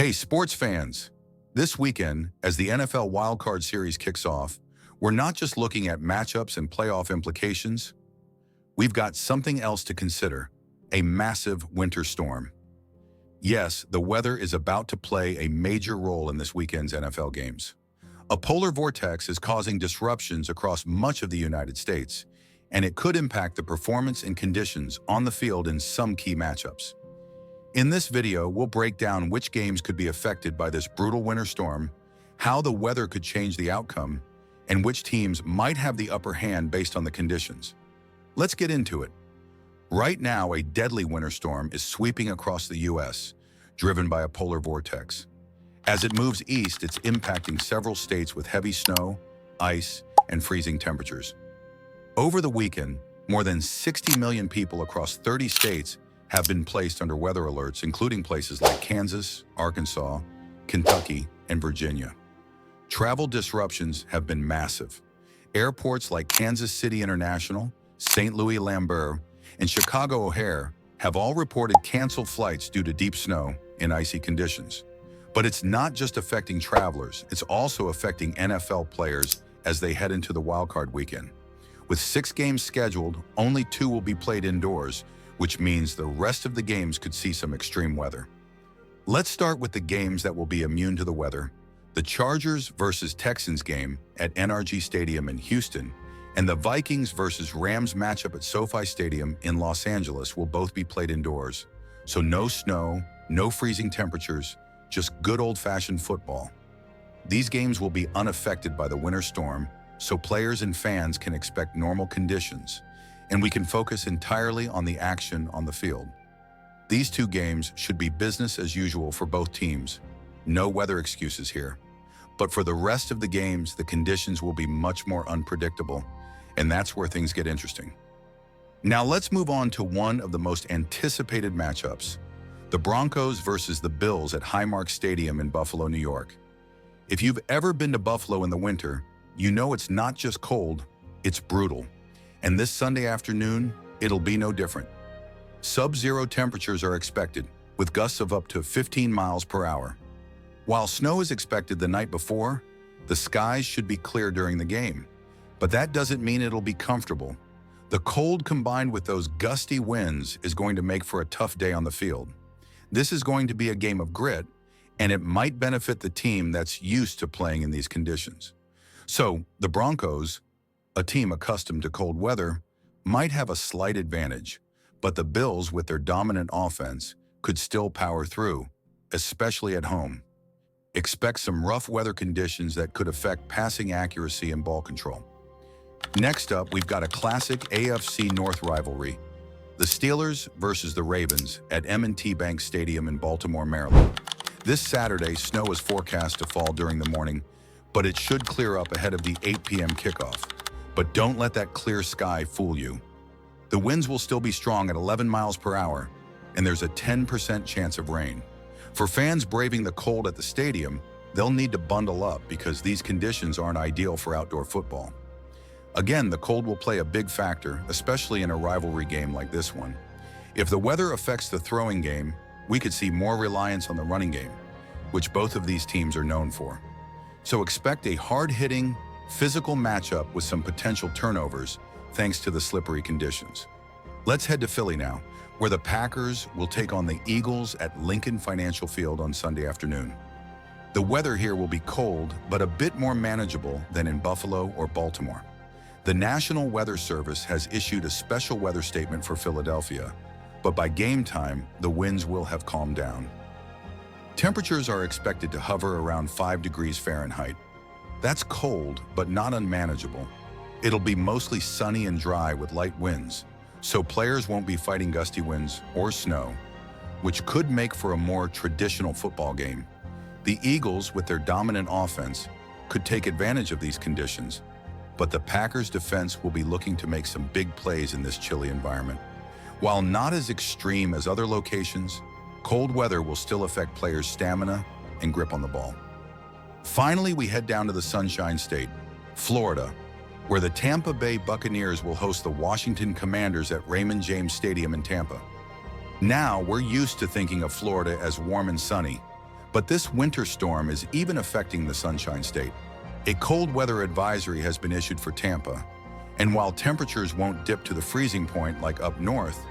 Hey, sports fans! This weekend, as the NFL Wildcard Series kicks off, we're not just looking at matchups and playoff implications. We've got something else to consider: a massive winter storm. Yes, the weather is about to play a major role in this weekend's NFL games. A polar vortex is causing disruptions across much of the United States, and it could impact the performance and conditions on the field in some key matchups. In this video, we'll break down which games could be affected by this brutal winter storm, how the weather could change the outcome, and which teams might have the upper hand based on the conditions. Let's get into it. Right now, a deadly winter storm is sweeping across the U.S., driven by a polar vortex. As it moves east, it's impacting several states with heavy snow, ice, and freezing temperatures. Over the weekend, more than 60 million people across 30 states have been placed under weather alerts, including places like Kansas, Arkansas, Kentucky, and Virginia. Travel disruptions have been massive. Airports like Kansas City International, St. Louis Lambert, and Chicago O'Hare have all reported canceled flights due to deep snow and icy conditions. But it's not just affecting travelers, it's also affecting NFL players as they head into the wildcard weekend. With 6 games scheduled, only 2 will be played indoors, which means the rest of the games could see some extreme weather. Let's start with the games that will be immune to the weather. The Chargers versus Texans game at NRG Stadium in Houston and the Vikings versus Rams matchup at SoFi Stadium in Los Angeles will both be played indoors. So no snow, no freezing temperatures, just good old-fashioned football. These games will be unaffected by the winter storm, so players and fans can expect normal conditions, and we can focus entirely on the action on the field. These 2 games should be business as usual for both teams. No weather excuses here. But for the rest of the games, the conditions will be much more unpredictable, and that's where things get interesting. Now let's move on to one of the most anticipated matchups: the Broncos versus the Bills at Highmark Stadium in Buffalo, New York. If you've ever been to Buffalo in the winter, you know it's not just cold, it's brutal. And this Sunday afternoon, it'll be no different. Sub-zero temperatures are expected, with gusts of up to 15 miles per hour. While snow is expected the night before, the skies should be clear during the game. But that doesn't mean it'll be comfortable. The cold combined with those gusty winds is going to make for a tough day on the field. This is going to be a game of grit, and it might benefit the team that's used to playing in these conditions. So, the Broncos, a team accustomed to cold weather, might have a slight advantage, but the Bills, with their dominant offense, could still power through, especially at home. Expect some rough weather conditions that could affect passing accuracy and ball control. Next up, we've got a classic AFC North rivalry: the Steelers versus the Ravens at M&T Bank Stadium in Baltimore, Maryland. This Saturday, snow is forecast to fall during the morning, but it should clear up ahead of the 8 p.m. kickoff. But don't let that clear sky fool you. The winds will still be strong at 11 miles per hour, and there's a 10% chance of rain. For fans braving the cold at the stadium, they'll need to bundle up because these conditions aren't ideal for outdoor football. Again, the cold will play a big factor, especially in a rivalry game like this one. If the weather affects the throwing game, we could see more reliance on the running game, which both of these teams are known for. So expect a hard-hitting, physical matchup with some potential turnovers thanks to the slippery conditions. Let's head to Philly now, where the Packers will take on the Eagles at Lincoln Financial Field on Sunday afternoon. The weather here will be cold, but a bit more manageable than in Buffalo or Baltimore. The National Weather Service has issued a special weather statement for Philadelphia, but by game time, the winds will have calmed down. Temperatures are expected to hover around 5 degrees Fahrenheit. That's cold, but not unmanageable. It'll be mostly sunny and dry with light winds, so players won't be fighting gusty winds or snow, which could make for a more traditional football game. The Eagles, with their dominant offense, could take advantage of these conditions, but the Packers' defense will be looking to make some big plays in this chilly environment. While not as extreme as other locations, cold weather will still affect players' stamina and grip on the ball. Finally, we head down to the Sunshine State, Florida, where the Tampa Bay Buccaneers will host the Washington Commanders at Raymond James Stadium in Tampa. Now, we're used to thinking of Florida as warm and sunny, But this winter storm is even affecting the Sunshine State. A cold weather advisory has been issued for Tampa, and while temperatures won't dip to the freezing point like up north,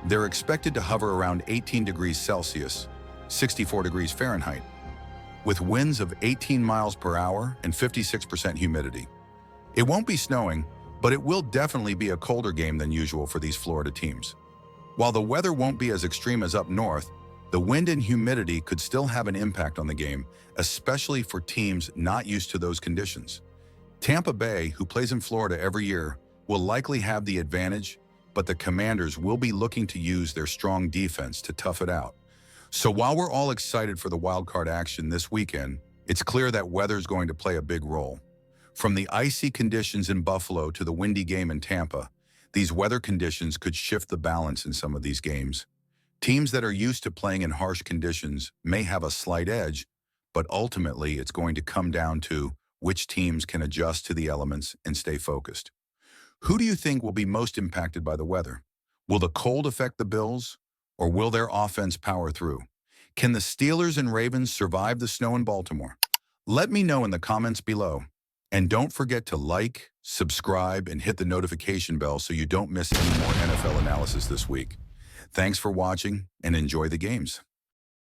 they're expected to hover around 18 degrees Celsius, 64 degrees Fahrenheit, with winds of 18 miles per hour and 56% humidity. It won't be snowing, but it will definitely be a colder game than usual for these Florida teams. While the weather won't be as extreme as up north, the wind and humidity could still have an impact on the game, especially for teams not used to those conditions. Tampa Bay, who plays in Florida every year, will likely have the advantage, but the Commanders will be looking to use their strong defense to tough it out. So while we're all excited for the wildcard action this weekend, it's clear that weather is going to play a big role. From the icy conditions in Buffalo to the windy game in Tampa, these weather conditions could shift the balance in some of these games. Teams that are used to playing in harsh conditions may have a slight edge, but ultimately it's going to come down to which teams can adjust to the elements and stay focused. Who do you think will be most impacted by the weather? Will the cold affect the Bills, or will their offense power through? Can the Steelers and Ravens survive the snow in Baltimore? Let me know in the comments below. And don't forget to like, subscribe, and hit the notification bell so you don't miss any more NFL analysis this week. Thanks for watching and enjoy the games.